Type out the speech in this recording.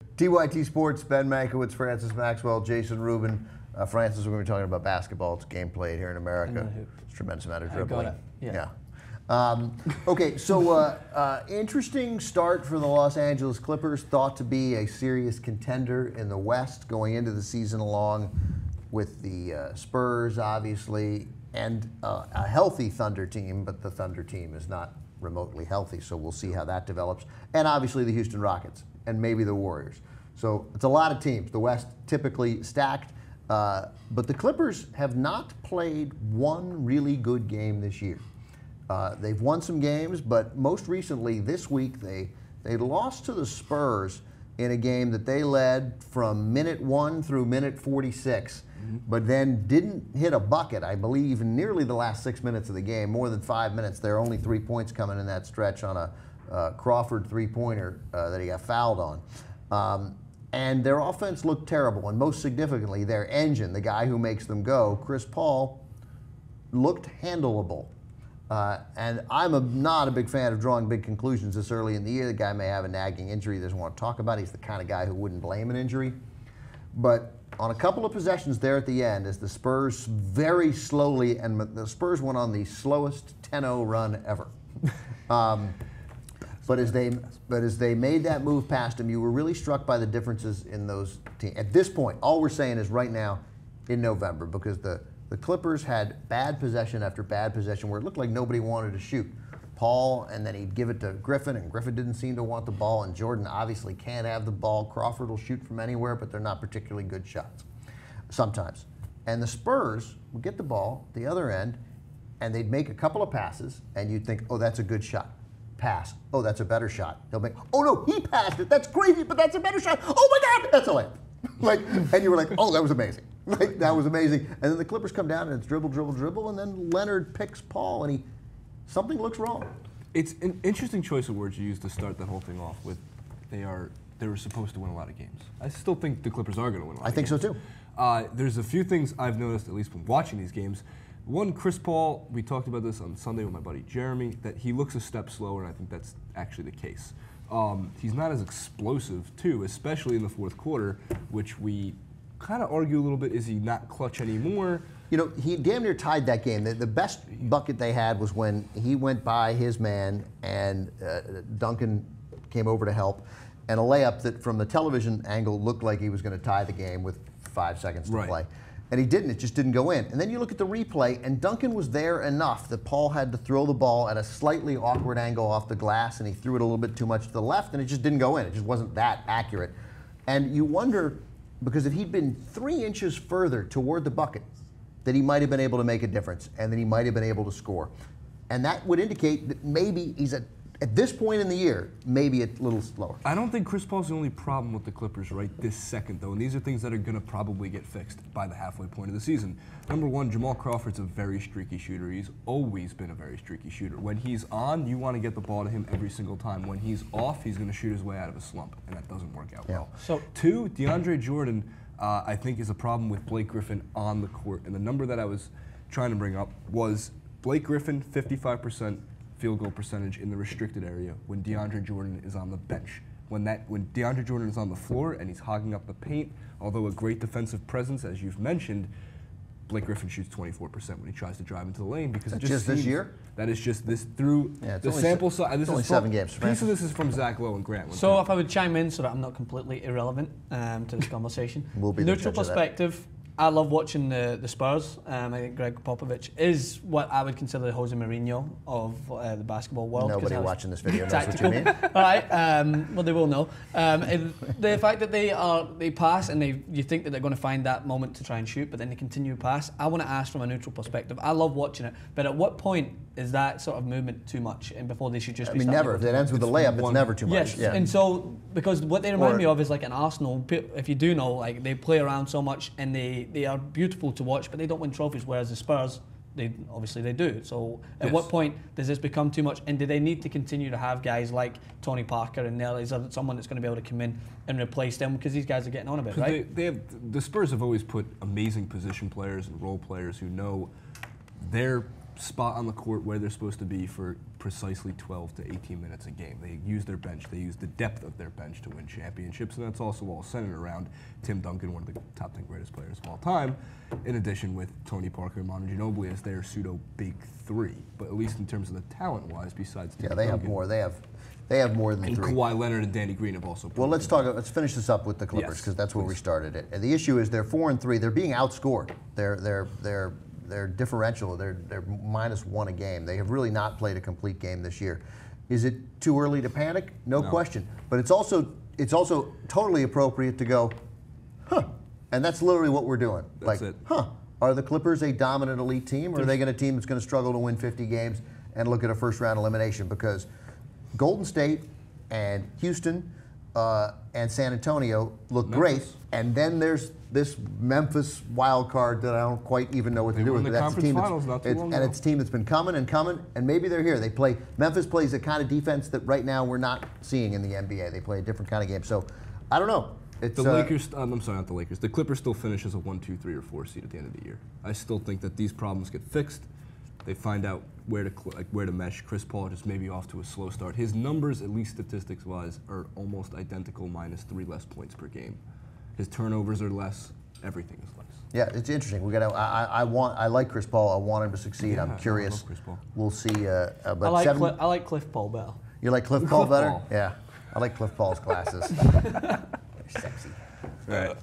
TYT Sports, Ben Mankiewicz, Francis Maxwell, Jason Rubin. Francis, we're going to be talking about basketball. It's a game played here in America. It's a tremendous amount of dribbling. I got it. Yeah. Okay, so interesting start for the Los Angeles Clippers. Thought to be a serious contender in the West going into the season, along with the Spurs, obviously, and a healthy Thunder team, but the Thunder team is not remotely healthy, so we'll see how that develops. And obviously the Houston Rockets, and maybe the Warriors. So it's a lot of teams. The West typically stacked, but the Clippers have not played one really good game this year. They've won some games, but most recently this week they lost to the Spurs in a game that they led from minute 1 through minute 46, but then didn't hit a bucket, I believe, in nearly the last 6 minutes of the game, more than 5 minutes. There are only 3 points coming in that stretch on a Crawford three-pointer that he got fouled on. And their offense looked terrible, and most significantly, their engine, the guy who makes them go, Chris Paul, looked handleable. And I'm not a big fan of drawing big conclusions this early in the year. The guy may have a nagging injury he doesn't want to talk about. He's the kind of guy who wouldn't blame an injury. But on a couple of possessions there at the end, as the Spurs very slowly, and the Spurs went on the slowest 10-0 run ever. But as they made that move past him, you were really struck by the differences in those teams. At this point, all we're saying is right now in November, because the Clippers had bad possession after bad possession where it looked like nobody wanted to shoot. Paul, and then he'd give it to Griffin, and Griffin didn't seem to want the ball, and Jordan obviously can't have the ball. Crawford will shoot from anywhere, but they're not particularly good shots sometimes. And the Spurs would get the ball at the other end, and they'd make a couple of passes, and you'd think, oh, that's a good shot. Pass. Oh, that's a better shot. He'll make, oh no, he passed it. That's crazy, but that's a better shot. Oh my God, that's a layup. And you were like, oh, that was amazing. That was amazing. And then the Clippers come down and it's dribble, dribble, dribble, and then Leonard picks Paul, and something looks wrong. It's an interesting choice of words you used to start that whole thing off with. They were supposed to win a lot of games. I still think the Clippers are going to win a lot of games. I think so too. There's a few things I've noticed, at least when watching these games. One, Chris Paul, we talked about this on Sunday with my buddy Jeremy, that he looks a step slower, and I think that's actually the case. He's not as explosive, too, especially in the fourth quarter, which we kind of argue a little bit, is he not clutch anymore? You know, he damn near tied that game. The best bucket they had was when he went by his man and Duncan came over to help, and a layup that from the television angle looked like he was going to tie the game with 5 seconds to play. And he didn't. It just didn't go in. And then you look at the replay, and Duncan was there enough that Paul had to throw the ball at a slightly awkward angle off the glass, and he threw it a little bit too much to the left, and it just didn't go in. It just wasn't that accurate. And you wonder, because if he'd been 3 inches further toward the bucket, that he might have been able to make a difference, and that he might have been able to score. And that would indicate that maybe he's at this point in the year, maybe a little slower. I don't think Chris Paul's the only problem with the Clippers right this second, though, and these are things that are going to probably get fixed by the halfway point of the season. Number one, Jamal Crawford's a very streaky shooter. He's always been a very streaky shooter. When he's on, you want to get the ball to him every single time. When he's off, he's going to shoot his way out of a slump, and that doesn't work out well. So, two, DeAndre Jordan, I think, is a problem with Blake Griffin on the court, and the number that I was trying to bring up was Blake Griffin, 55% field goal percentage in the restricted area when DeAndre Jordan is on the bench. When DeAndre Jordan is on the floor and he's hogging up the paint, although a great defensive presence, as you've mentioned, Blake Griffin shoots 24% when he tries to drive into the lane because it just this year? That is just this through the sample size. It's only 7 games. Piece of this is from Zach Lowe and Grant. So if I would chime in so that I'm not completely irrelevant to this conversation. We'll be neutral perspective. I love watching the Spurs. I think Greg Popovich is what I would consider the Jose Mourinho of the basketball world. Nobody watching this video knows what you mean. All right, well they will know. The fact that they pass and you think that they're going to find that moment to try and shoot, but then they continue to pass. I want to ask from a neutral perspective. I love watching it, but at what point is that sort of movement too much, and before they should just be? Never. If it ends with a layup, it's never too much. Yes, yeah. And so because what they remind me of is like an Arsenal. If you do know, like they play around so much and they are beautiful to watch, but they don't win trophies. Whereas the Spurs, they do. So at what point does this become too much? And do they need to continue to have guys like Tony Parker and Nelly? Is there someone that's going to be able to come in and replace them because these guys are getting on a bit, right? The Spurs have always put amazing position players and role players who know their spot on the court where they're supposed to be for precisely 12 to 18 minutes a game. They use their bench. They use the depth of their bench to win championships, and that's also all centered around Tim Duncan, one of the top 10 greatest players of all time, in addition with Tony Parker and Manu Ginobili as their pseudo big three. But at least in terms of the talent-wise, besides Tim Duncan, have more. They have more than and three. Kawhi Leonard and Danny Green have also. Well, let's finish this up with the Clippers because that's where we started it. And the issue is they're 4-3. They're being outscored. They're differential. They're -1 a game. They have really not played a complete game this year. Is it too early to panic? No question. But it's also totally appropriate to go, huh? And that's literally what we're doing. That's it. Huh? Are the Clippers a dominant elite team, or are they going to team that's going to struggle to win 50 games and look at a first-round elimination? Because Golden State and Houston and San Antonio look great, and then there's this Memphis wild card that I don't quite even know what to do with. That's a team it's a team that's been coming and coming, and maybe they're here. Memphis plays a kind of defense that right now we're not seeing in the NBA. They play a different kind of game. So I don't know. The Lakers, I'm sorry, not the Lakers. The Clippers still finish as a 1, 2, 3, or 4 seed at the end of the year. I still think that these problems get fixed. They find out where to mesh. Chris Paul just maybe off to a slow start. His numbers, at least statistics-wise, are almost identical, -3 less points per game. His turnovers are less. Everything is less. Yeah, it's interesting. I like Chris Paul. I want him to succeed. Yeah, I'm curious. I love Chris Paul. We'll see. But I like Cliff Paul better. You like Cliff Paul better? Paul. Yeah, I like Cliff Paul's glasses. They're sexy. All right.